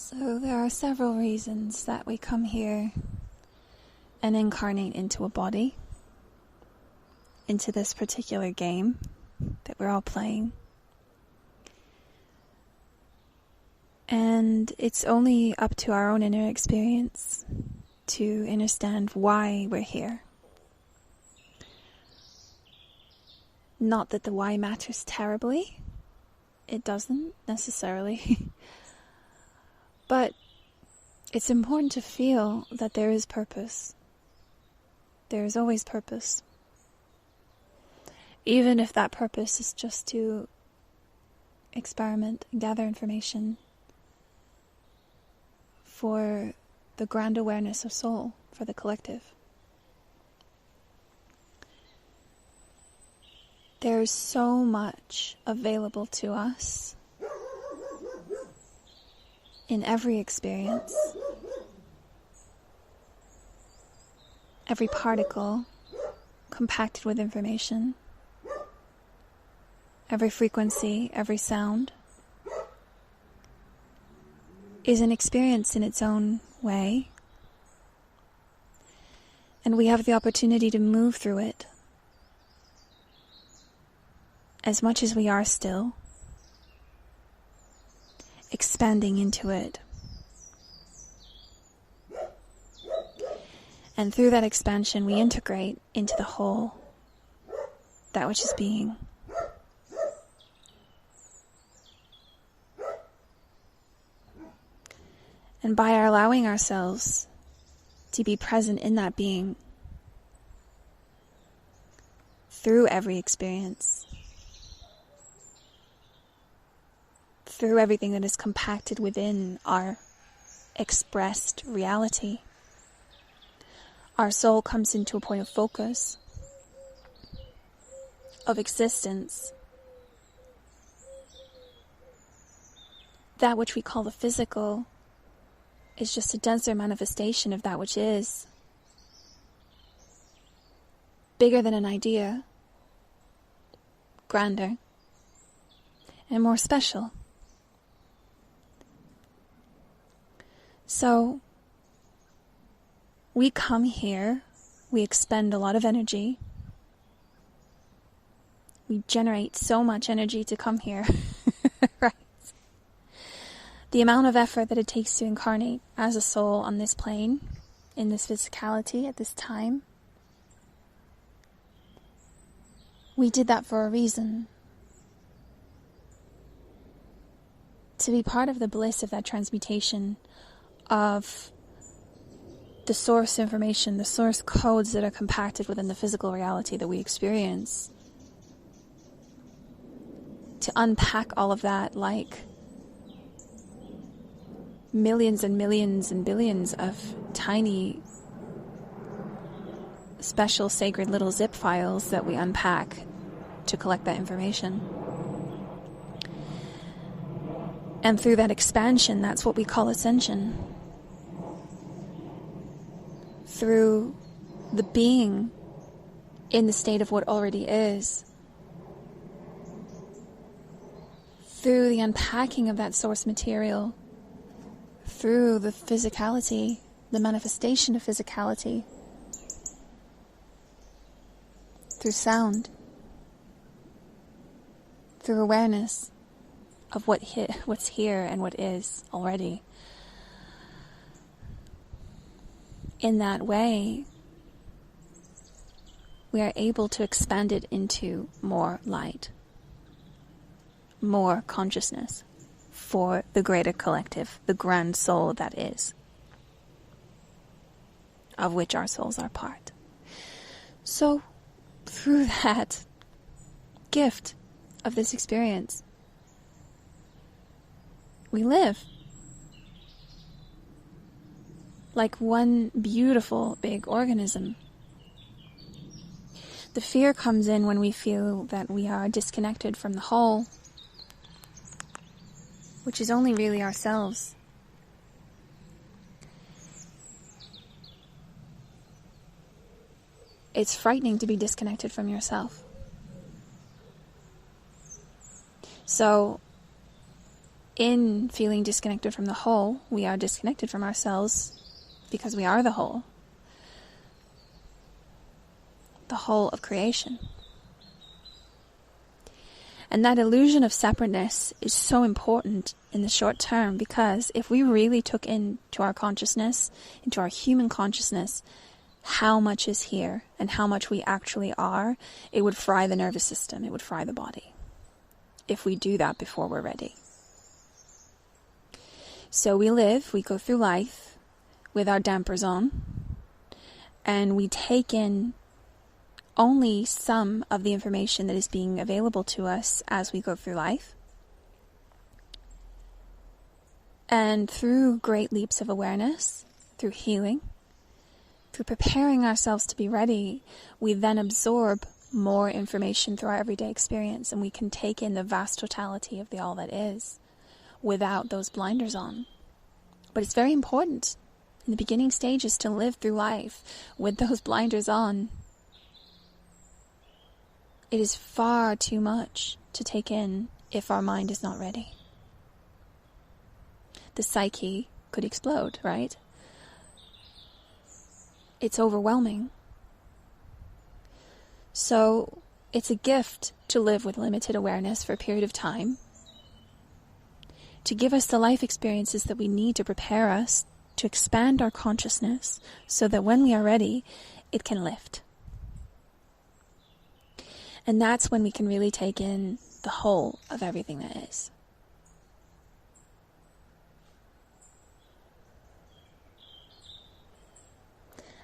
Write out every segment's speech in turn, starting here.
So there are several reasons that we come here and incarnate into a body, into this particular game that we're all playing. And it's only up to our own inner experience to understand why we're here. Not that the why matters terribly. It doesn't necessarily. But it's important to feel that there is purpose. There is always purpose. Even if that purpose is just to experiment and gather information for the grand awareness of soul, for the collective. There's so much available to us in every experience, every particle compacted with information, every frequency, every sound is an experience in its own way, and we have the opportunity to move through it as much as we are still, expanding into it. And through that expansion, we integrate into the whole, that which is being. And by allowing ourselves to be present in that being through every experience, through everything that is compacted within our expressed reality, our soul comes into a point of focus, of existence. That which we call the physical is just a denser manifestation of that which is, bigger than an idea, grander, and more special. So, we come here, we expend a lot of energy, we generate so much energy to come here, right? The amount of effort that it takes to incarnate as a soul on this plane, in this physicality, at this time, we did that for a reason. To be part of the bliss of that transmutation of the source information, the source codes that are compacted within the physical reality that we experience. To unpack all of that like millions and millions and billions of tiny, special, sacred little zip files that we unpack to collect that information. And through that expansion, that's what we call ascension. Through the being in the state of what already is. Through the unpacking of that source material. Through the physicality, the manifestation of physicality. Through sound. Through awareness of what's here and what is already. In that way, we are able to expand it into more light, more consciousness for the greater collective, the grand soul that is, of which our souls are part. So, through that gift of this experience, we live like one beautiful big organism. The fear comes in when we feel that we are disconnected from the whole, which is only really ourselves. It's frightening to be disconnected from yourself. So, in feeling disconnected from the whole, we are disconnected from ourselves because we are the whole of creation. And that illusion of separateness is so important in the short term, because if we really took into our consciousness, into our human consciousness, how much is here and how much we actually are, it would fry the nervous system, it would fry the body, if we do that before we're ready. So we go through life with our dampers on, and we take in only some of the information that is being available to us as we go through life. And through great leaps of awareness, through healing, through preparing ourselves to be ready, we then absorb more information through our everyday experience, and we can take in the vast totality of the all that is without those blinders on. But it's very important in the beginning stages to live through life with those blinders on. It is far too much to take in if our mind is not ready. The psyche could explode, right? It's overwhelming. So it's a gift to live with limited awareness for a period of time, to give us the life experiences that we need to prepare us to expand our consciousness so that when we are ready, it can lift. And that's when we can really take in the whole of everything that is.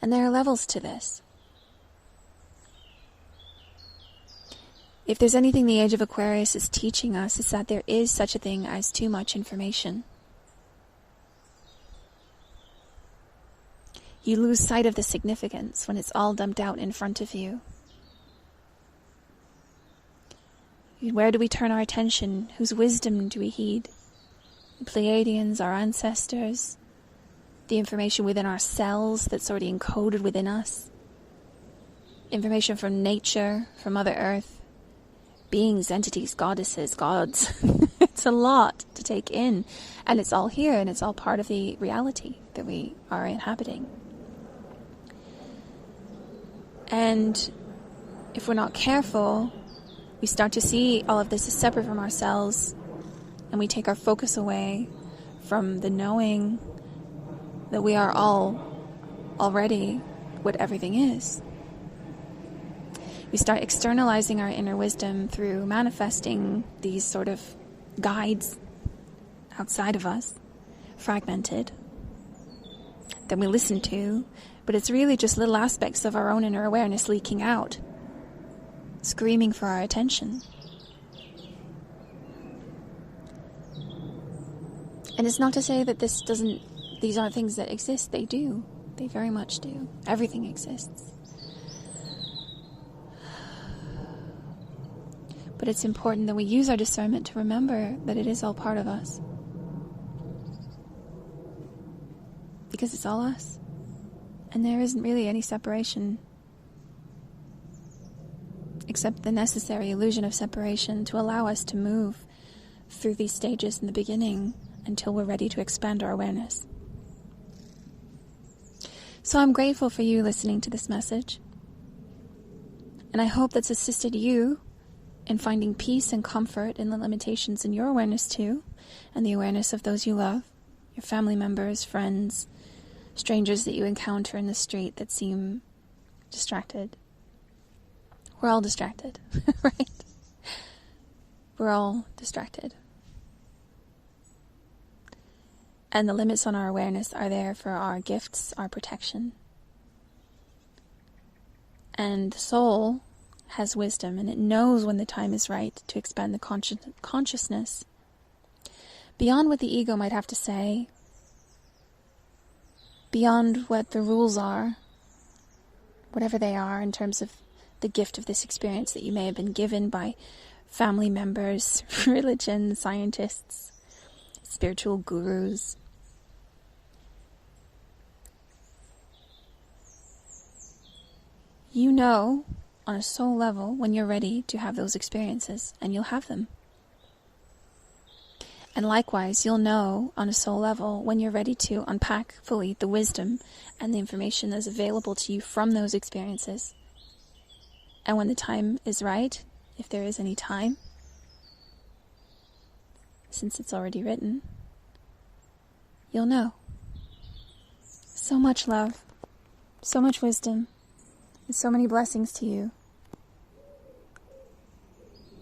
And there are levels to this. If there's anything the age of Aquarius is teaching us, it's that there is such a thing as too much information. You lose sight of the significance when it's all dumped out in front of you. Where do we turn our attention? Whose wisdom do we heed? The Pleiadians, our ancestors, the information within our cells that's already encoded within us, information from nature, from Mother Earth, beings, entities, goddesses, gods. It's a lot to take in, and it's all here, and it's all part of the reality that we are inhabiting. And if we're not careful, we start to see all of this as separate from ourselves, and we take our focus away from the knowing that we are all already what everything is. We start externalizing our inner wisdom through manifesting these sort of guides outside of us, fragmented, that we listen to, but it's really just little aspects of our own inner awareness leaking out, screaming for our attention. And it's not to say that these aren't things that exist. They do. They very much do. Everything exists. But it's important that we use our discernment to remember that it is all part of us. Because it's all us. And there isn't really any separation, except the necessary illusion of separation to allow us to move through these stages in the beginning until we're ready to expand our awareness. So I'm grateful for you listening to this message. And I hope that's assisted you in finding peace and comfort in the limitations in your awareness too, and the awareness of those you love, your family members, friends, strangers that you encounter in the street that seem distracted. We're all distracted, right? We're all distracted. And the limits on our awareness are there for our gifts, our protection. And the soul has wisdom, and it knows when the time is right to expand the consciousness beyond what the ego might have to say, beyond what the rules are, whatever they are in terms of the gift of this experience that you may have been given by family members, religion, scientists, spiritual gurus. You know, on a soul level, when you're ready to have those experiences, and you'll have them. And likewise, you'll know on a soul level when you're ready to unpack fully the wisdom and the information that is available to you from those experiences. And when the time is right, if there is any time, since it's already written, you'll know. So much love, so much wisdom, and so many blessings to you.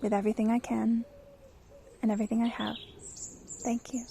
With everything I can and everything I have. Thank you.